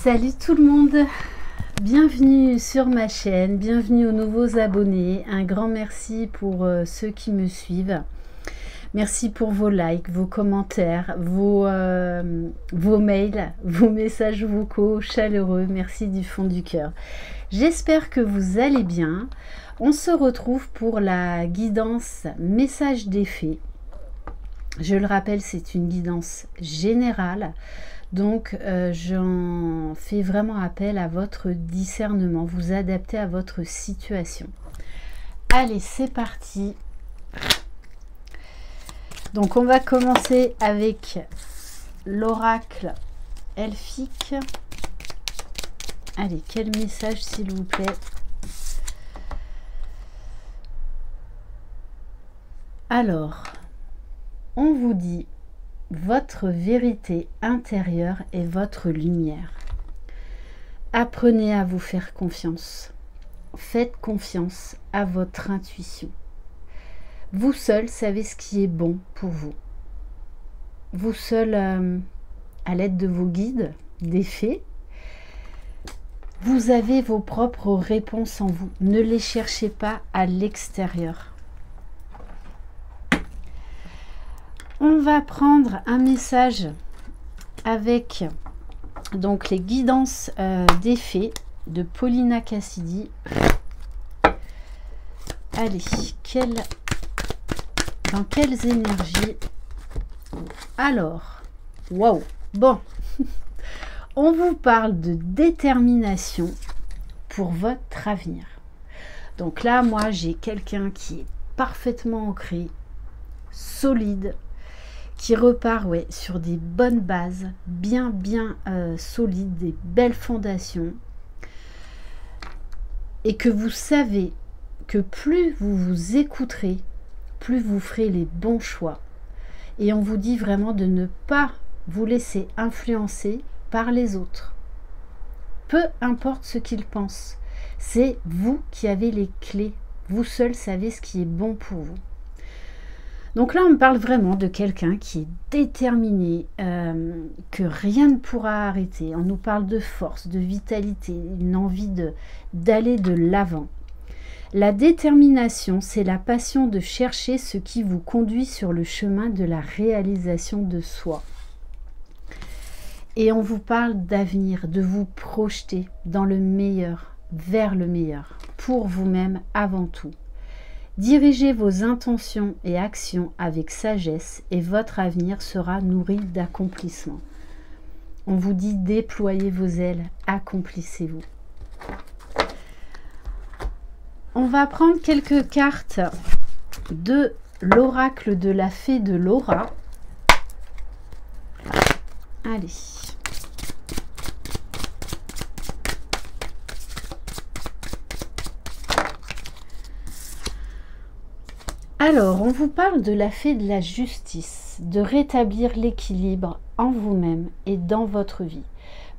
Salut tout le monde, bienvenue sur ma chaîne, bienvenue aux nouveaux abonnés, un grand merci pour ceux qui me suivent. Merci pour vos likes, vos commentaires, vos mails, vos messages vocaux chaleureux, merci du fond du cœur. J'espère que vous allez bien. On se retrouve pour la guidance message des fées. Je le rappelle, c'est une guidance générale. Donc, j'en fais vraiment appel à votre discernement, vous adaptez à votre situation. Allez, c'est parti. Donc, on va commencer avec l'oracle elfique. Allez, quel message s'il vous plaît? Alors, on vous dit... Votre vérité intérieure est votre lumière. Apprenez à vous faire confiance. Faites confiance à votre intuition. Vous seul savez ce qui est bon pour vous. Vous seul, à l'aide de vos guides, des fées, vous avez vos propres réponses en vous. Ne les cherchez pas à l'extérieur. On va prendre un message avec donc les guidances des fées de Paulina Cassidy. Allez, dans quelles énergies? Alors, waouh, bon, on vous parle de détermination pour votre avenir. Donc là, moi, j'ai quelqu'un qui est parfaitement ancré, solide, qui repart sur des bonnes bases, bien solides, des belles fondations. Et que vous savez que plus vous vous écouterez, plus vous ferez les bons choix. Et on vous dit vraiment de ne pas vous laisser influencer par les autres. Peu importe ce qu'ils pensent, c'est vous qui avez les clés. Vous seul savez ce qui est bon pour vous. Donc là, on me parle vraiment de quelqu'un qui est déterminé, que rien ne pourra arrêter. On nous parle de force, de vitalité, une envie d'aller de l'avant. La détermination, c'est la passion de chercher ce qui vous conduit sur le chemin de la réalisation de soi. Et on vous parle d'avenir, de vous projeter dans le meilleur, vers le meilleur, pour vous-même avant tout. Dirigez vos intentions et actions avec sagesse et votre avenir sera nourri d'accomplissement. On vous dit déployez vos ailes, accomplissez-vous. On va prendre quelques cartes de l'oracle de la fée de Laura. Allez. Alors, on vous parle de la fée de la justice, de rétablir l'équilibre en vous-même et dans votre vie.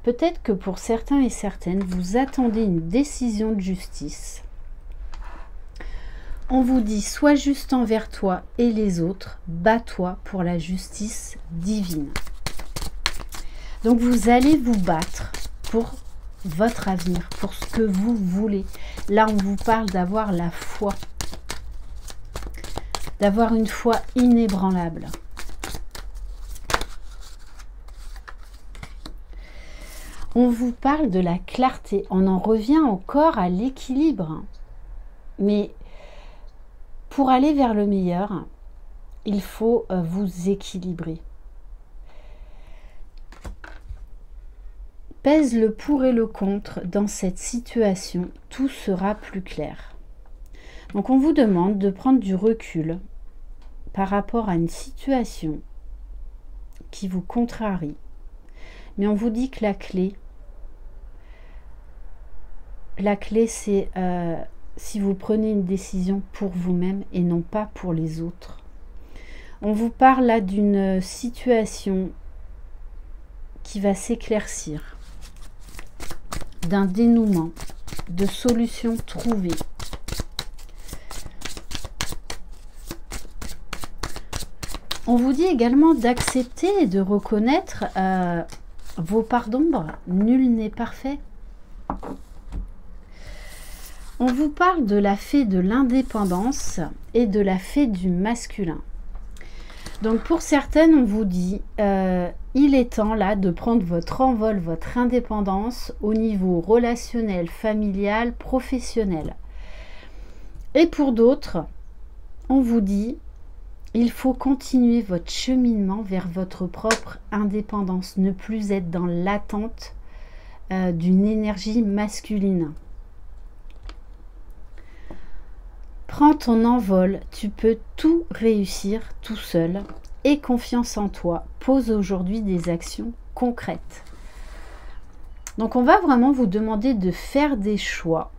Peut-être que pour certains et certaines, vous attendez une décision de justice. On vous dit, sois juste envers toi et les autres, bats-toi pour la justice divine. Donc, vous allez vous battre pour votre avenir, pour ce que vous voulez. Là, on vous parle d'avoir la foi. D'avoir une foi inébranlable. On vous parle de la clarté. On en revient encore à l'équilibre. Mais pour aller vers le meilleur, il faut vous équilibrer. Pèse le pour et le contre dans cette situation. Tout sera plus clair. Donc on vous demande de prendre du recul par rapport à une situation qui vous contrarie. Mais on vous dit que la clé c'est si vous prenez une décision pour vous-même et non pas pour les autres. On vous parle là d'une situation qui va s'éclaircir, d'un dénouement, de solutions trouvées. On vous dit également d'accepter et de reconnaître vos parts d'ombre, nul n'est parfait. On vous parle de la fée de l'indépendance et de la fée du masculin. Donc pour certaines, on vous dit, il est temps là de prendre votre envol, votre indépendance au niveau relationnel, familial, professionnel. Et pour d'autres, on vous dit, il faut continuer votre cheminement vers votre propre indépendance, ne plus être dans l'attente d'une énergie masculine. Prends ton envol, tu peux tout réussir tout seul. Aie confiance en toi, pose aujourd'hui des actions concrètes. Donc on va vraiment vous demander de faire des choix,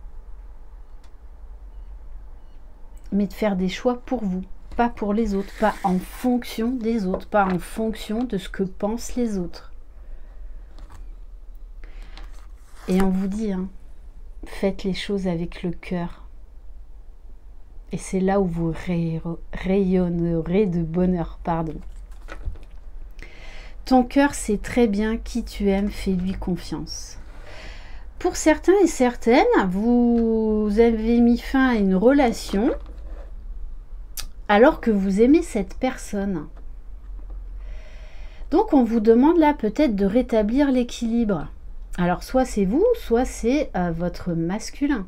mais de faire des choix pour vous, pas pour les autres, pas en fonction des autres, pas en fonction de ce que pensent les autres. Et on vous dit, hein, faites les choses avec le cœur. Et c'est là où vous rayonnerez de bonheur, pardon. Ton cœur sait très bien qui tu aimes, fais-lui confiance. Pour certains et certaines, vous avez mis fin à une relation alors que vous aimez cette personne. Donc on vous demande là peut-être de rétablir l'équilibre. Alors soit c'est vous, soit c'est votre masculin.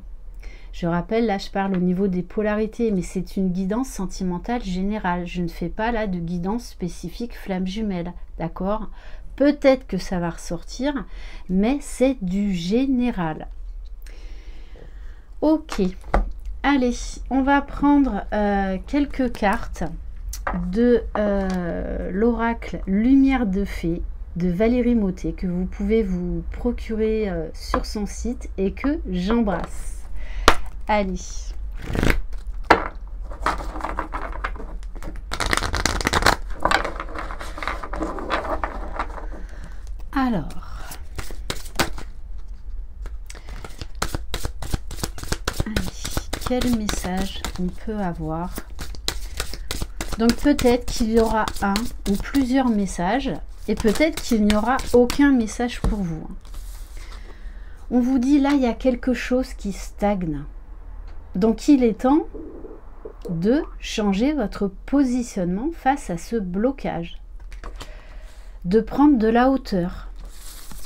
Je rappelle, là je parle au niveau des polarités, mais c'est une guidance sentimentale générale. Je ne fais pas là de guidance spécifique flamme jumelle, d'accord? Peut-être que ça va ressortir, mais c'est du général. Ok, allez, on va prendre quelques cartes de l'oracle Lumière de Fée de Valérie Mottet que vous pouvez vous procurer sur son site et que j'embrasse. Allez. Alors. Allez. Quel message on peut avoir? Donc peut-être qu'il y aura un ou plusieurs messages et peut-être qu'il n'y aura aucun message pour vous. On vous dit là, il y a quelque chose qui stagne. Donc il est temps de changer votre positionnement face à ce blocage, de prendre de la hauteur,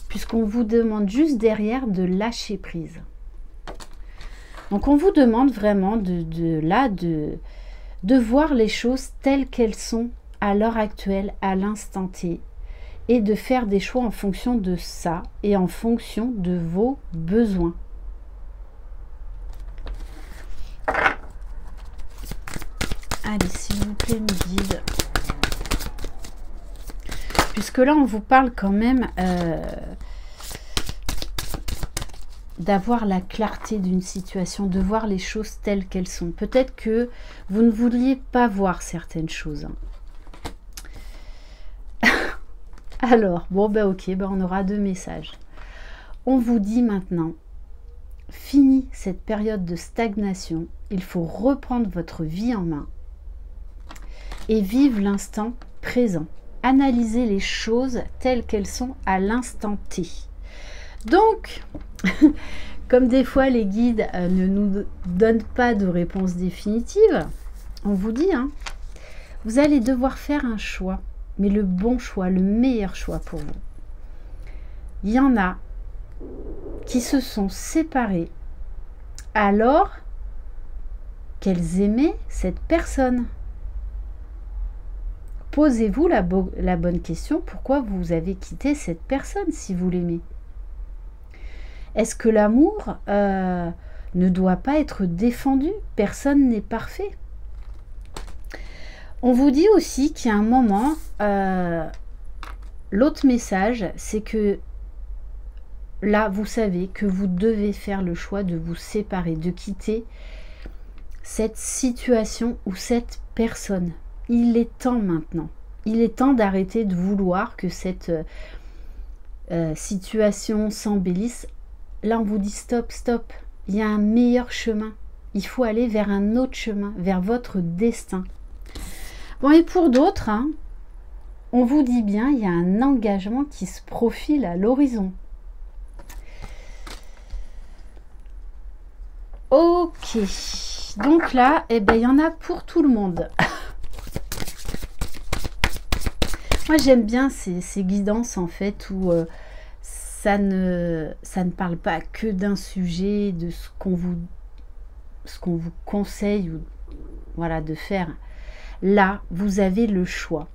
puisqu'on vous demande juste derrière de lâcher prise. Donc on vous demande vraiment de voir les choses telles qu'elles sont à l'heure actuelle, à l'instant T, et de faire des choix en fonction de ça et en fonction de vos besoins. Allez, s'il vous plaît, mes guides. Puisque là, on vous parle quand même d'avoir la clarté d'une situation, de voir les choses telles qu'elles sont. Peut-être que vous ne vouliez pas voir certaines choses. Alors, bon, ben ok, ben on aura deux messages. On vous dit maintenant, fini cette période de stagnation, il faut reprendre votre vie en main et vivre l'instant présent. Analysez les choses telles qu'elles sont à l'instant T. Donc, comme des fois les guides ne nous donnent pas de réponse définitive, on vous dit, hein, vous allez devoir faire un choix, mais le bon choix, le meilleur choix pour vous. Il y en a qui se sont séparés alors qu'elles aimaient cette personne. Posez-vous la bonne question, pourquoi vous avez quitté cette personne si vous l'aimez? Est-ce que l'amour ne doit pas être défendu? Personne n'est parfait. On vous dit aussi qu'il y a un moment, l'autre message, c'est que là, vous savez que vous devez faire le choix de vous séparer, de quitter cette situation ou cette personne. Il est temps maintenant. Il est temps d'arrêter de vouloir que cette situation s'embellisse. Là, on vous dit stop, stop. Il y a un meilleur chemin. Il faut aller vers un autre chemin, vers votre destin. Bon, et pour d'autres, hein, on vous dit bien, il y a un engagement qui se profile à l'horizon. Ok, donc là, eh ben, il y en a pour tout le monde. Moi, j'aime bien ces guidances, en fait, où ça ne parle pas que d'un sujet, de ce qu'on vous conseille, ou, voilà, de faire. Là, vous avez le choix.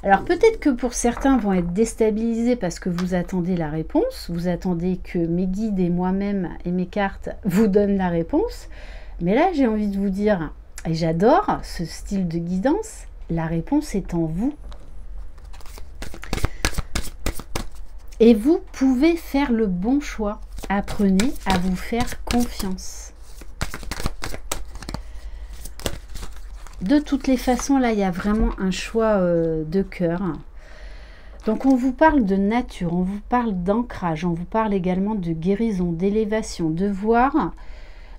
Alors, peut-être que pour certains vont être déstabilisés parce que vous attendez la réponse, vous attendez que mes guides et moi-même et mes cartes vous donnent la réponse. Mais là, j'ai envie de vous dire, et j'adore ce style de guidance, la réponse est en vous. Et vous pouvez faire le bon choix. Apprenez à vous faire confiance. De toutes les façons, là, il y a vraiment un choix de cœur. Donc, on vous parle de nature, on vous parle d'ancrage, on vous parle également de guérison, d'élévation, de voir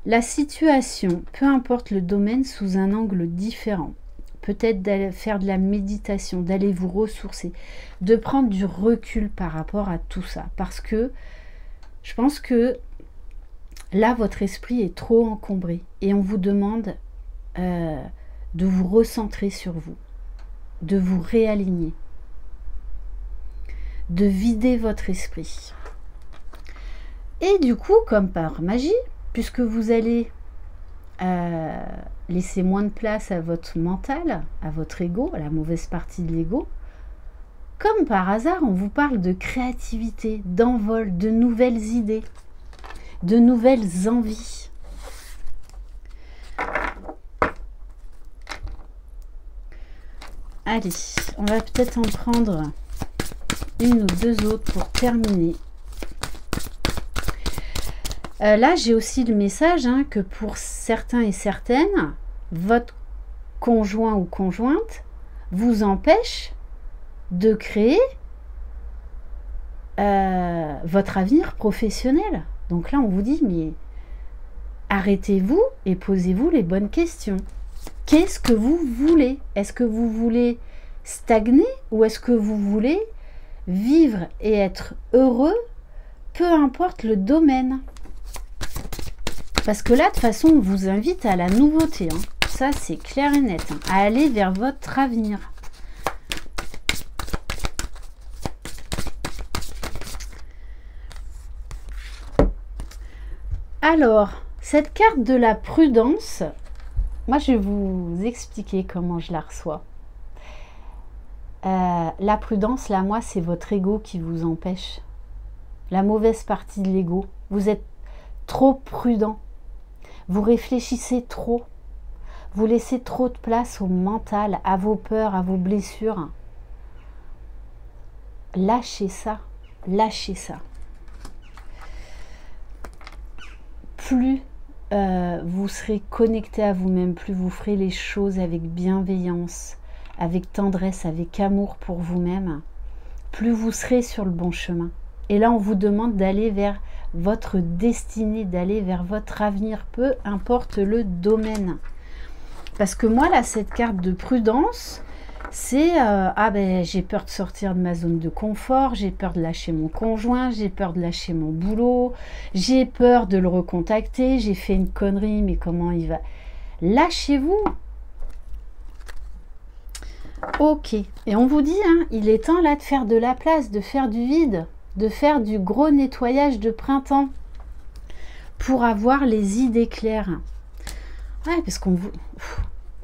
la situation, peu importe le domaine, sous un angle différent. Peut-être d'aller faire de la méditation, d'aller vous ressourcer, de prendre du recul par rapport à tout ça. Parce que je pense que là, votre esprit est trop encombré. Et on vous demande de vous recentrer sur vous, de vous réaligner, de vider votre esprit. Et du coup, comme par magie, puisque vous allez laisser moins de place à votre mental, à votre ego, à la mauvaise partie de l'ego, comme par hasard, on vous parle de créativité, d'envol, de nouvelles idées, de nouvelles envies. Allez, on va peut-être en prendre une ou deux autres pour terminer. Là, j'ai aussi le message que pour certains et certaines, votre conjoint ou conjointe vous empêche de créer votre avenir professionnel. Donc là, on vous dit, mais arrêtez-vous et posez-vous les bonnes questions. Qu'est-ce que vous voulez? Est-ce que vous voulez stagner ou est-ce que vous voulez vivre et être heureux, peu importe le domaine? Parce que là, de toute façon, on vous invite à la nouveauté. Ça, c'est clair et net. À aller vers votre avenir. Alors, cette carte de la prudence, moi, je vais vous expliquer comment je la reçois. La prudence, là, moi, c'est votre ego qui vous empêche. La mauvaise partie de l'ego. Vous êtes trop prudent. Vous réfléchissez trop. Vous laissez trop de place au mental, à vos peurs, à vos blessures. Lâchez ça. Lâchez ça. Plus vous serez connecté à vous-même, plus vous ferez les choses avec bienveillance, avec tendresse, avec amour pour vous-même, plus vous serez sur le bon chemin. Et là, on vous demande d'aller vers votre destinée, d'aller vers votre avenir, peu importe le domaine. Parce que moi, là, cette carte de prudence, c'est j'ai peur de sortir de ma zone de confort, j'ai peur de lâcher mon conjoint, j'ai peur de lâcher mon boulot, j'ai peur de le recontacter, j'ai fait une connerie, mais comment il va? Lâchez-vous. Ok. Et on vous dit, il est temps là de faire de la place, de faire du vide, de faire du gros nettoyage de printemps pour avoir les idées claires. Ouais, parce qu'on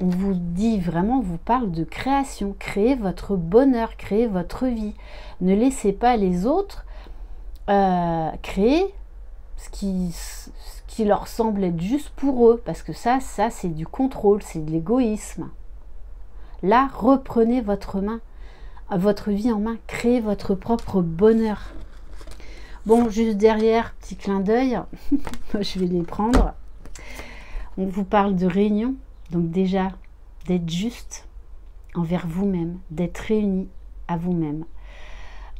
vous dit vraiment, on vous parle de création. Créez votre bonheur, créez votre vie. Ne laissez pas les autres créer ce qui leur semble être juste pour eux. Parce que ça c'est du contrôle, c'est de l'égoïsme. Là, reprenez votre vie en main. Créez votre propre bonheur. Bon, juste derrière, petit clin d'œil, je vais les prendre. On vous parle de réunion, donc déjà d'être juste envers vous-même, d'être réunis à vous-même.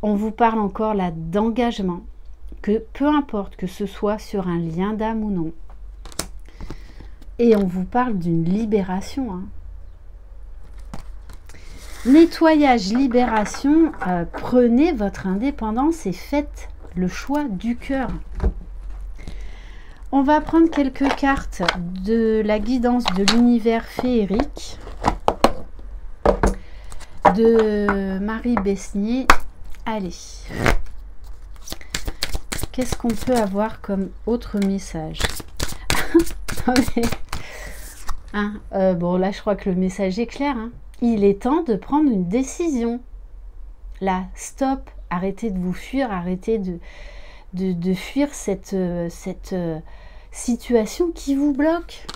On vous parle encore là d'engagement, que peu importe que ce soit sur un lien d'âme ou non. Et on vous parle d'une libération. Nettoyage, libération, prenez votre indépendance et faites le choix du cœur. On va prendre quelques cartes de la guidance de l'univers féerique de Marie Besnier. Allez, qu'est-ce qu'on peut avoir comme autre message? Hein, bon, là, je crois que le message est clair. Hein. Il est temps de prendre une décision. Là, stop, arrêtez de vous fuir, arrêtez de fuir cette situation qui vous bloque.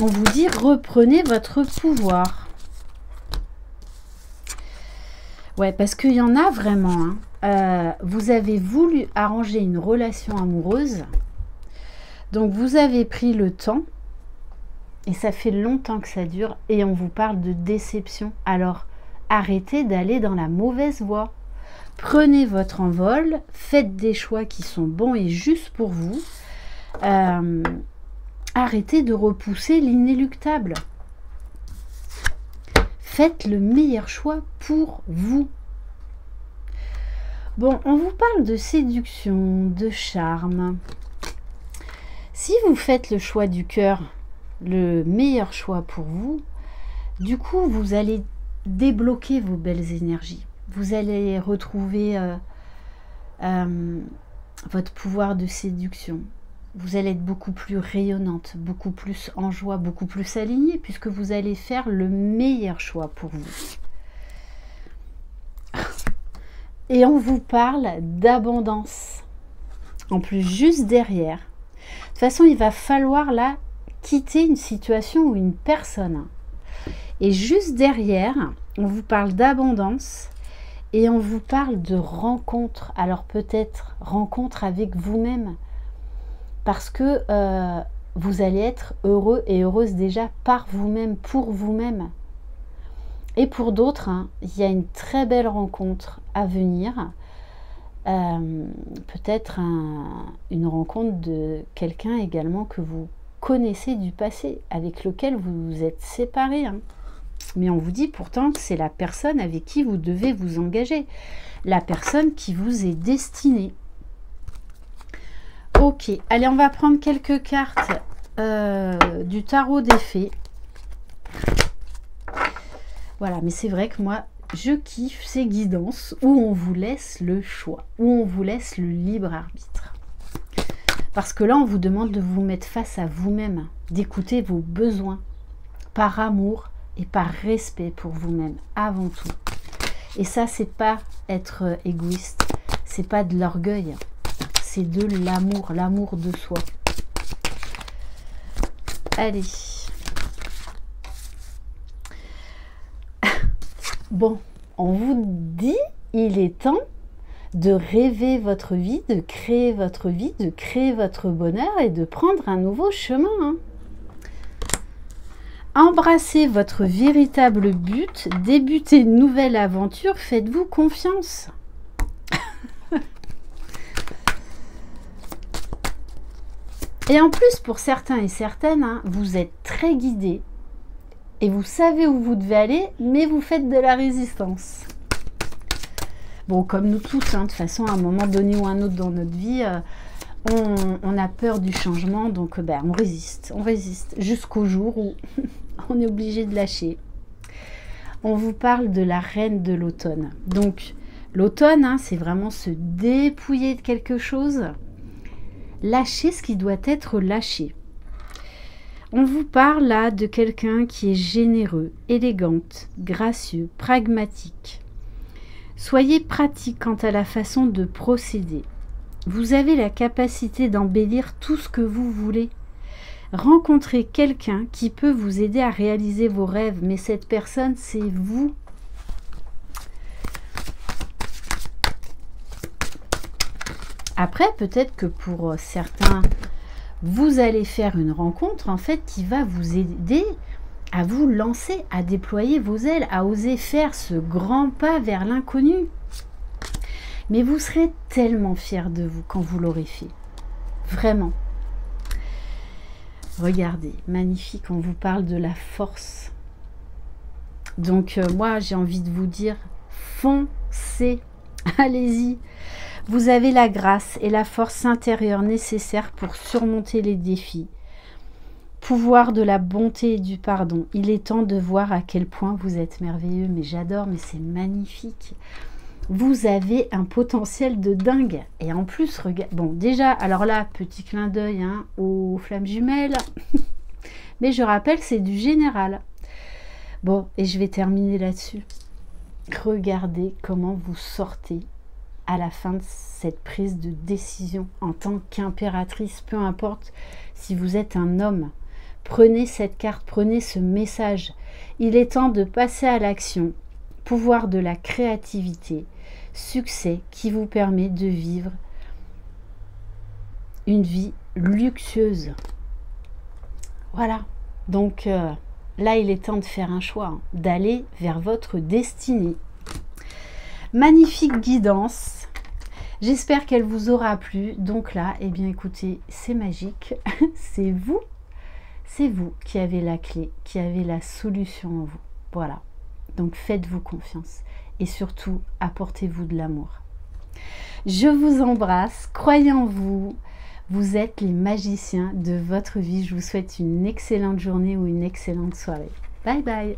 On vous dit, reprenez votre pouvoir. Ouais, parce qu'il y en a vraiment. Hein. Vous avez voulu arranger une relation amoureuse. Donc, vous avez pris le temps. Et ça fait longtemps que ça dure. Et on vous parle de déception. Alors, arrêtez d'aller dans la mauvaise voie. Prenez votre envol. Faites des choix qui sont bons et justes pour vous. Arrêtez de repousser l'inéluctable. Faites le meilleur choix pour vous. Bon, on vous parle de séduction, de charme. Si vous faites le choix du cœur, le meilleur choix pour vous, du coup, vous allez débloquer vos belles énergies. Vous allez retrouver votre pouvoir de séduction. Vous allez être beaucoup plus rayonnante, beaucoup plus en joie, beaucoup plus alignée, puisque vous allez faire le meilleur choix pour vous. Et on vous parle d'abondance. En plus, juste derrière. De toute façon, il va falloir là quitter une situation ou une personne. Et juste derrière, on vous parle d'abondance et on vous parle de rencontre. Alors peut-être rencontre avec vous-même. Parce que vous allez être heureux et heureuse déjà par vous-même, pour vous-même. Et pour d'autres, hein, il y a une très belle rencontre à venir. Peut-être une rencontre de quelqu'un également que vous connaissez du passé, avec lequel vous vous êtes séparés. Hein. Mais on vous dit pourtant que c'est la personne avec qui vous devez vous engager. La personne qui vous est destinée. Ok, allez, on va prendre quelques cartes du tarot des fées. Voilà, mais c'est vrai que moi, je kiffe ces guidances où on vous laisse le choix, où on vous laisse le libre arbitre. Parce que là, on vous demande de vous mettre face à vous-même, d'écouter vos besoins, par amour et par respect pour vous-même, avant tout. Et ça, c'est pas être égoïste, c'est pas de l'orgueil, c'est de l'amour, l'amour de soi. Allez. Bon, on vous dit, il est temps de rêver votre vie, de créer votre vie, de créer votre bonheur et de prendre un nouveau chemin. Hein. Embrassez votre véritable but, débutez une nouvelle aventure, faites-vous confiance. Et en plus, pour certains et certaines, hein, vous êtes très guidés. Et vous savez où vous devez aller, mais vous faites de la résistance. Bon, comme nous tous, hein, de toute façon, à un moment donné ou un autre dans notre vie, on a peur du changement, donc on résiste jusqu'au jour où on est obligé de lâcher. On vous parle de la reine de l'automne. Donc, l'automne, hein, c'est vraiment se dépouiller de quelque chose, lâcher ce qui doit être lâché. On vous parle là de quelqu'un qui est généreux, élégante, gracieux, pragmatique. Soyez pratique quant à la façon de procéder. Vous avez la capacité d'embellir tout ce que vous voulez. Rencontrez quelqu'un qui peut vous aider à réaliser vos rêves, mais cette personne, c'est vous. Après, peut-être que pour certains, vous allez faire une rencontre en fait qui va vous aider à vous lancer, à déployer vos ailes, à oser faire ce grand pas vers l'inconnu. Mais vous serez tellement fiers de vous quand vous l'aurez fait. Vraiment. Regardez, magnifique, on vous parle de la force. Donc moi j'ai envie de vous dire, foncez, allez-y. Vous avez la grâce et la force intérieure nécessaires pour surmonter les défis. Pouvoir de la bonté et du pardon. Il est temps de voir à quel point vous êtes merveilleux. Mais j'adore, mais c'est magnifique. Vous avez un potentiel de dingue. Et en plus, regarde. Bon, déjà, alors là, petit clin d'œil hein, aux flammes jumelles. Mais je rappelle que c'est du général. Bon, et je vais terminer là-dessus. Regardez comment vous sortez à la fin de cette prise de décision en tant qu'impératrice. Peu importe si vous êtes un homme. Prenez cette carte, prenez ce message. Il est temps de passer à l'action. Pouvoir de la créativité. Succès qui vous permet de vivre une vie luxueuse. Voilà. Donc là, il est temps de faire un choix, hein, d'aller vers votre destinée. Magnifique guidance. J'espère qu'elle vous aura plu. Donc là, eh bien écoutez, c'est magique. C'est vous qui avez la clé, qui avez la solution en vous. Voilà. Donc faites-vous confiance. Et surtout, apportez-vous de l'amour. Je vous embrasse. Croyez en vous. Vous êtes les magiciens de votre vie. Je vous souhaite une excellente journée ou une excellente soirée. Bye bye.